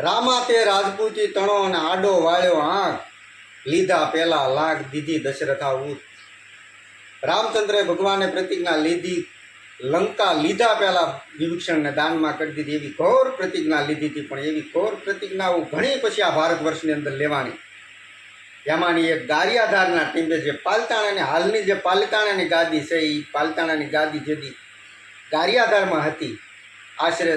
રામા તે રાજપૂતી તણો અને આડો વાળ્યો આંખ, લીધા પેલા લાખ દીધી દશરથા ઉત. રામચંદ્રે ભગવાને પ્રતિજ્ઞા લીધી, લંકા લીધા પહેલા વિભીષણને દાનમાં કરી દીધી. એવી ઘોર પ્રતિજ્ઞા લીધી હતી, પણ એવી ઘોર પ્રતિજ્ઞાઓ ઘણી પછી આ ભારત વર્ષની અંદર લેવાની. એમાંની એક ગારિયાધારના ટીમે જે પાલતાણાની હાલની જે પાલિતાણાની ગાદી છે, એ પાલિતાણાની ગાદી જેથી ગારિયાધારમાં હતી, આશરે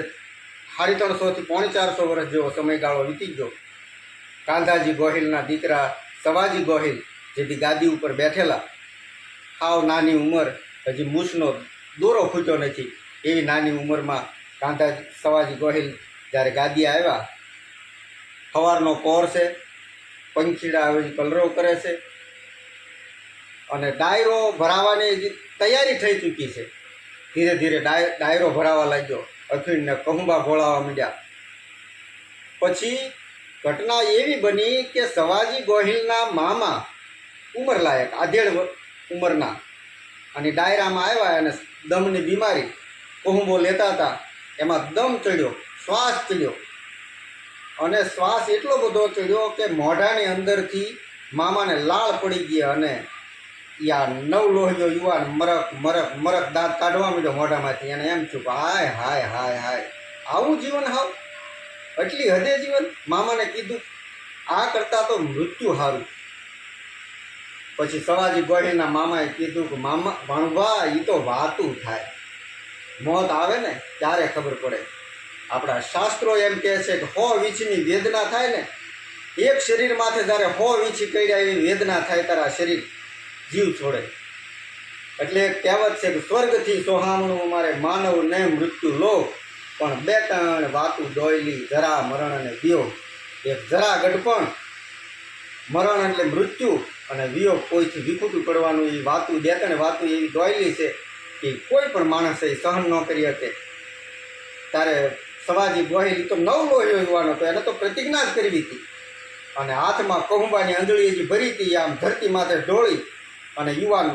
350 થી 450 વર્ષ જેવો સમયગાળો વીતી ગયો. કાંધાજી ગોહિલના દીકરા સવાજી ગોહિલ જેથી ગાદી ઉપર બેઠેલા, હાવ નાની ઉંમર, હજી મૂછનો દોરો ફૂટ્યો નથી એવી નાની ઉંમરમાં કાંધાજી સવાજી ગોહિલ જ્યારે ગાદી આવ્યા, સવારનો કોર છે, પંખીડા હવે કલરવ કરે છે અને ડાયરો ભરાવાની તૈયારી થઈ ચૂકી છે. ધીરે ધીરે ડાયરો ભરાવા લાગ્યો, અફીણને કહુંબા ઘોળાવા માંડ્યા. પછી ઘટના એવી બની કે સવાજી ગોહિલના મામા ઉંમરલાયક આધેડ ઉંમરના અને ડાયરામાં આવ્યા અને દમની બીમારી, કહુંબો લેતા હતા, એમાં દમ ચડ્યો, શ્વાસ ચડ્યો અને શ્વાસ એટલો બધો ચડ્યો કે મોઢાની અંદરથી મામાને લાળ પડી ગયા અને યા નવલોહિયો યુવાન મરક મરક મરક દાંત કાઢવા માંડ્યો મોઢામાંથી. એને એમ થયું કે હાય હાય હાય હાય, આવું જીવન હાવ, એટલી હદે જીવન. મામાને કીધું આ કરતાં તો મૃત્યુ સારું. પછી સવાજી ગોહિલના મામાએ કીધું કે મામા ભાણુભા, એ તો વાતું થાય, મોત આવે ને ત્યારે ખબર પડે. આપણા શાસ્ત્રો એમ કહે છે કે 100 વીંછની વેદના થાય ને, એક શરીર માથે જ્યારે 100 વીંછી કઈડા એવી વેદના થાય ત્યારે આ શરીર જીવ છોડે. એટલે કહેવત છે કે સ્વર્ગથી સોહામણું મારે માનવ ને મૃત્યુ લો, પણ બે ત્રણ વાતું દોયલી, જરા મરણ અને વિયોગ. એક જરા ગઢપણ, મરણ એટલે મૃત્યુ, અને વિયોગ કોઈથી વિખૂટું પડવાનું, એ વાતું બે ત્રણ વાતું એવી દોયલી છે કે કોઈ પણ માણસ એ સહન ન કરી શકે. ત્યારે સવાજી ગોહિલ તો નવલોહિયો યુવાન હતો, એને તો પ્રતિજ્ઞા જ કરવી હતી અને હાથમાં કહુંબાની આંધળી હજી ભરી હતી, આમ ધરતી માથે ઢોળી અને યુવાન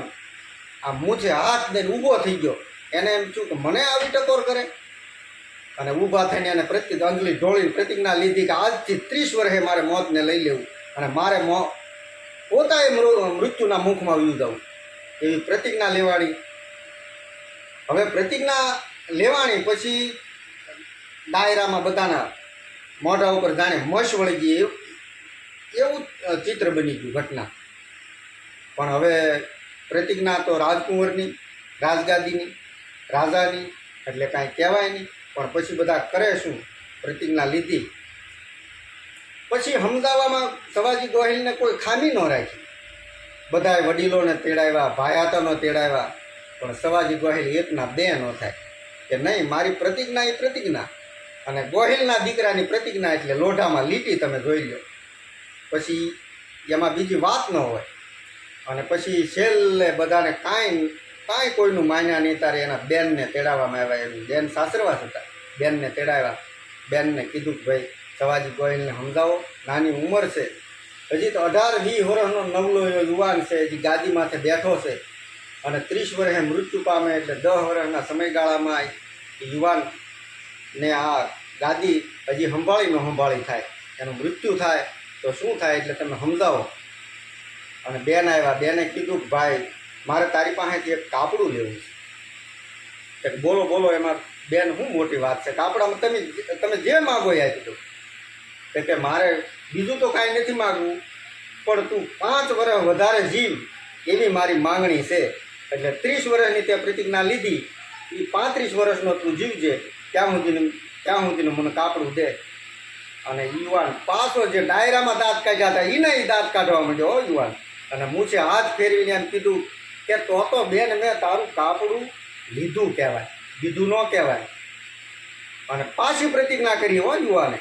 આમ મૂછે હાથ દઈને ઊભો થઈ ગયો. એને એમ થયું કે મને આવી ટકોર કરે, અને ઊભા થઈને એને અંજલિ ઢોળીને પ્રતિજ્ઞા લીધી કે આજથી 30 વર્ષે મારે મોતને લઈ લેવું અને મારે પોતાએ મૃત્યુના મુખમાં વયું જવું, એવી પ્રતિજ્ઞા લેવાણી. હવે પ્રતિજ્ઞા લેવાણી પછી ડાયરામાં બધાના મોઢા ઉપર જાણે મશ વળી ગઈ એવું ચિત્ર બની ગયું ઘટના. પણ હવે પ્રતિજ્ઞા તો રાજકુંવરની, રાજગાદીની, રાજાની, એટલે કાંઈ કહેવાય નહીં. પણ પછી બધા કરે શું, પ્રતિજ્ઞા લીધી. પછી સમજાવવામાં સવાજી ગોહિલને કોઈ ખામી ન રાખી. બધાએ વડીલોને તેડાવ્યા, ભાયાતોને તેડાવ્યા, પણ સવાજી ગોહિલ એકના બે ન થાય કે નહીં, મારી પ્રતિજ્ઞા એ પ્રતિજ્ઞા, અને ગોહિલના દીકરાની પ્રતિજ્ઞા એટલે લોઢામાં લીટી તમે જોઈ લો. પછી એમાં બીજી વાત ન હોય. અને પછી છેલ્લે બધાને કાંઈ કોઈનું માન્યા નહીં. તારે એના બેનને તેડાવવામાં આવ્યા. એનું બેન સાસરવાસ હતા, બેનને તેડાવ્યા. બેનને કીધું કે ભાઈ સવાજી ગોહિલને સમજાવો, નાની ઉંમર છે, હજી તો 18-20 વર્ષનો નવલો યુવાન છે, હજી ગાદી માથે બેઠો છે અને 30 વર્ષે મૃત્યુ પામે એટલે 10 વર્ષના સમયગાળામાં યુવાનને આ ગાદી હજી સંભાળી થાય, એનું મૃત્યુ થાય તો શું થાય, એટલે તમે સમજાવો. અને બેન આવ્યા. બેને કીધું કે ભાઈ મારે તારી પાસેથી એક કાપડું લેવું છે. બોલો બોલો, એમાં બેન શું મોટી વાત છે, કાપડામાં તમે જે માગો એ આપી દો. કે મારે બીજું તો કાંઈ નથી માગવું, પણ તું 5 વર્ષ વધારે જીવ એવી મારી માંગણી છે. એટલે 30 વર્ષની તે પ્રતિજ્ઞા લીધી, એ 35 વર્ષનો તું જીવજે, ત્યાં સુધીનું મને કાપડું દે. અને યુવાન પાછો જે ડાયરામાં દાંત કાઢ્યા હતા એને દાંત કાઢવા માંડ્યો યુવાન, અને મૂછે હાથ ફેરવીને એમ કીધું કે તો બેન મેં તારું કાપડું લીધું કહેવાય, બીધું ન કહેવાય. અને પાછી પ્રતિજ્ઞા કરી હો યુવાને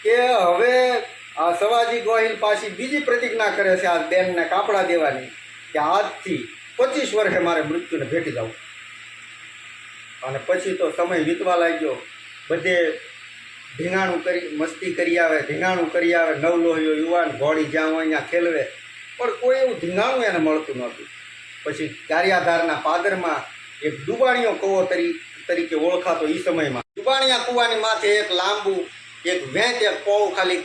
કે હવે આ સવાજી ગોહિલ પાછી બીજી પ્રતિજ્ઞા કરે છે આ બેનને કાપડા દેવાની કે આજથી 25 વર્ષે મારે મૃત્યુને ભેટી જવું. અને પછી તો સમય વીતવા લાગ્યો. બધે ધીંગાણું કરી, મસ્તી કરી આવે, ધીંગાણું કરી આવે. નવલોહિયો યુવાન ઘોડી જ્યાં હોય ત્યાં ખેલવે, પણ કોઈ એવું ધીંગાણું એને મળતું નહોતું. પછી ગારિયાધારના પાદરમાં એક ડુબાણીયો કૂવો તરીકે ઓળખાતો એ સમયમાં. ડુબાણીયા કૂવાની માથે એક લાંબુ એક વેંત એક પોવું ખાલી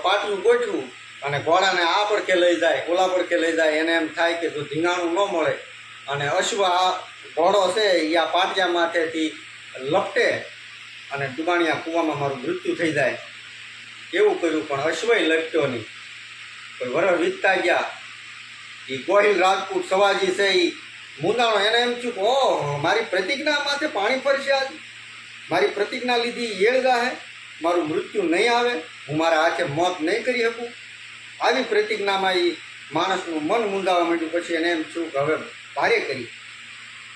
પાટિયું ગોઠવું અને ઘોડાને આ પડખે લઈ જાય ઓલા પડખે લઈ જાય. એને એમ થાય કે જો ધીંગાણું ન મળે અને અશ્વ આ ઘોડો છે એ આ પાટિયા માથેથી લપટે અને ડુબાણિયા કૂવામાં મારું મૃત્યુ થઈ જાય. એવું કર્યું પણ અશ્વય લટક્યો નહીં. કોઈ વરસ વીતતા ગયા. એ ગોહિલ રાજપૂત સવાજી છે એ મુંદાણો. એને એમ થયું કે ઓહ, મારી પ્રતિજ્ઞા માથે પાણી ફરશે આજ, મારી પ્રતિજ્ઞા લીધી એળગા હે, મારું મૃત્યુ નહીં આવે, હું મારા હાથે મોત નહીં કરી શકું. આવી પ્રતિજ્ઞામાં એ માણસનું મન મૂંઝાવા માંડ્યું. પછી એને એમ થયું કે હવે ભારે કરી.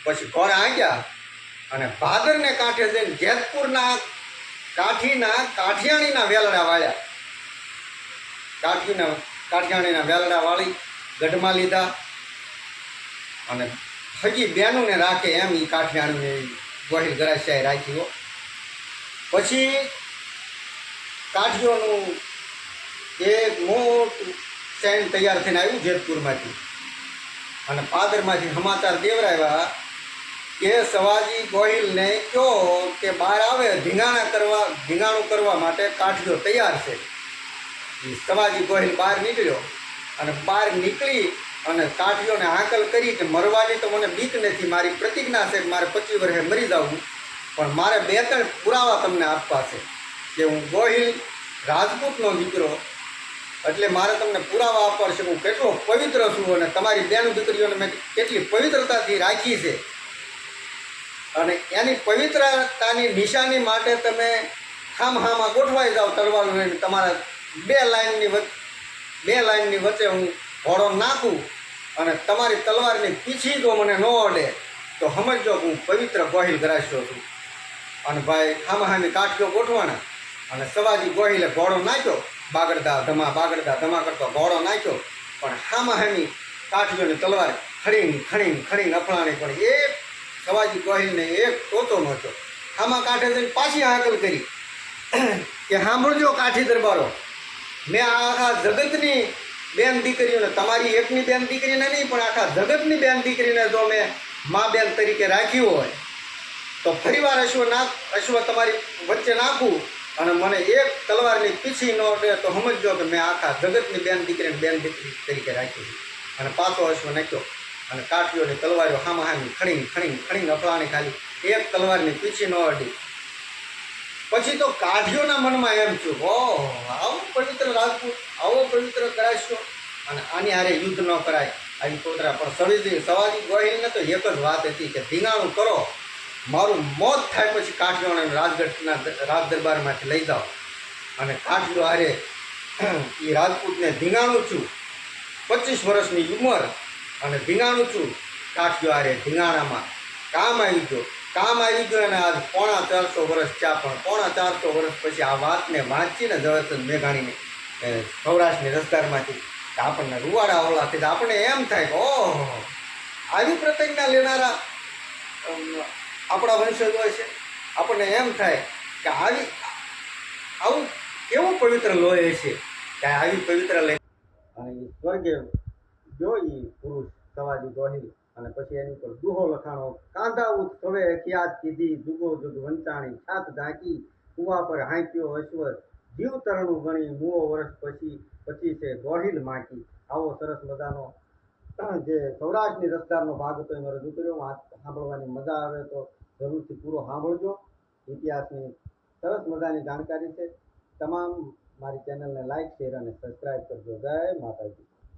પછી ઘોડે આંક્યા અને ભાદરને કાંઠે જઈને જેતપુરના કાઠિયાણીના વેલડા વાળ્યા. કાઠિયાણીના વેલડા વાળી ગઢમાં લીધા અને હજી બેનુંને રાખે એમ એ કાઠિયાણીને ગોહિલ ગરાસિયાએ રાખ્યો. પછી કાઠીઓનું એક મોટું સૈન્ય તૈયાર થઈને આવ્યું જેતપુરમાંથી અને પાદરમાંથી સમાચાર દેવરાવ્યા કે સવાજી ગોહિલને કહો કે બહાર આવે, ધીંગાણું કરવા માટે કાઠીઓ તૈયાર છે. સવાજી ગોહિલ બહાર નીકળ્યો અને બહાર નીકળી અને કાઠીઓને હાકલ કરી કે મરવાની તો મને બીક નથી, મારી પ્રતિજ્ઞા છે કે મારે 25 વર્ષે મરી જવું, પણ મારે 2-3 પુરાવા તમને આપવા છે કે હું ગોહિલ રાજપૂતનો દીકરો, એટલે મારે તમને પુરાવા આપવા છે હું કેટલો પવિત્ર છું અને તમારી બેન દીકરીઓને મેં કેટલી પવિત્રતાથી રાખી છે અને એની પવિત્રતાની નિશાની માટે તમે હામાં ગોઠવાઈ જાઓ તલવાર લઈને. તમારા બે લાઈનની વચ્ચે હું ઘોડો નાખું અને તમારી તલવારની પીછી જો મને ન અડે તો સમજજો કે હું પવિત્ર ગોહિલ ગરાસ્યો છું. અને ભાઈ હામી કાઠીઓ ગોઠવાના અને સવાજી ગોહિલે ઘોડો નાખ્યો, બાગડતા ધમા કરતો ઘોડો નાખ્યો, પણ હામી કાઠીઓની તલવાર ખણીને અફળાણી. પણ એ સવાજી ગોહિલને એક ટોચો નહોતો. હામાં કાંઠે જઈને પાછી હાકલ કરી કે સાંભળજો કાઠી દરબારો, મેં આખા જગતની બેન દીકરીઓને, તમારી એકની બેન દીકરીને નહીં પણ આખા જગતની બેન દીકરીને જો મેં મા બેન તરીકે રાખ્યું હોય તો ફરીવાર અશ્વ તમારી વચ્ચે નાખું અને મને એક તલવારની પીછી ન અડે તો સમજજો કે મેં આખા જગતની બેન દીકરી તરીકે રાખી છે. અને પાછો અશ્વ નાખ્યો અને કાઠીઓની તલવારીઓ હામી ખણીને અફળાણી. ખાલી એક તલવારની પીછી ન અડી. પછી તો કાઠીઓના મનમાં એમ થયું, ઓહ, આવો પવિત્ર રાજપૂત, આવો પવિત્ર ગરાસ્યો અને આની હારે યુદ્ધ ન કરાય, આવી કોતરા. પણ સવાજી ગોહિલને તો એક જ વાત હતી કે ધીંગાણું કરો, મારું મોત થાય પછી કાઠીઓને રાજ દરબારમાંથી લઈ જાઓ. અને કાઠીઓ હારે એ રાજપૂતને ધીંગાણું છું, 25 વર્ષની ઉંમર અને ધીંગાણું છું કાઠીઓ હારે. ધીંગાણામાં કામ આવી ગયો અને આજ 450 વર્ષ થયા. પણ 450 વર્ષ પછી આ વાતને વાંચીને ઝવેરચંદ મેઘાણીને સૌરાષ્ટ્રની રસદારમાંથી આપણને રૂવાડા ઓલાથી આપણને એમ થાય કે ઓહ, આવી પ્રતિજ્ઞા લેનારા આપણા વંશજો છે. આપણને એમ થાય કે આવું કેવું પવિત્ર લોહી છે કે આવી પવિત્ર લે. અને એ સ્વર્ગે જોઈ પુરુષ સવાજી ગોહિલ અને પછી એની પર દુહો લખાણો, કાંધા ઉત હવે ખ્યાત કીધી, જુગો જુગ વંચાણી, છાત ઢાંકી, કુવા પર હાંક્યો અશ્વ, જીવ તરણું ગણી, મુઓ વર્ષ પછી છે ગોહિલ માકી. આવો સરસ મજાનો જે સૌરાષ્ટ્રની રસદારનો ભાગ હતો એનો રજૂ કર્યો. સાંભળવાની મજા આવે તો જરૂરથી પૂરો સાંભળજો. ઇતિહાસની સરસ મજાની જાણકારી છે. તમામ મારી ચેનલને લાઈક, શેર અને સબસ્ક્રાઈબ કરજો. જય માતાજી.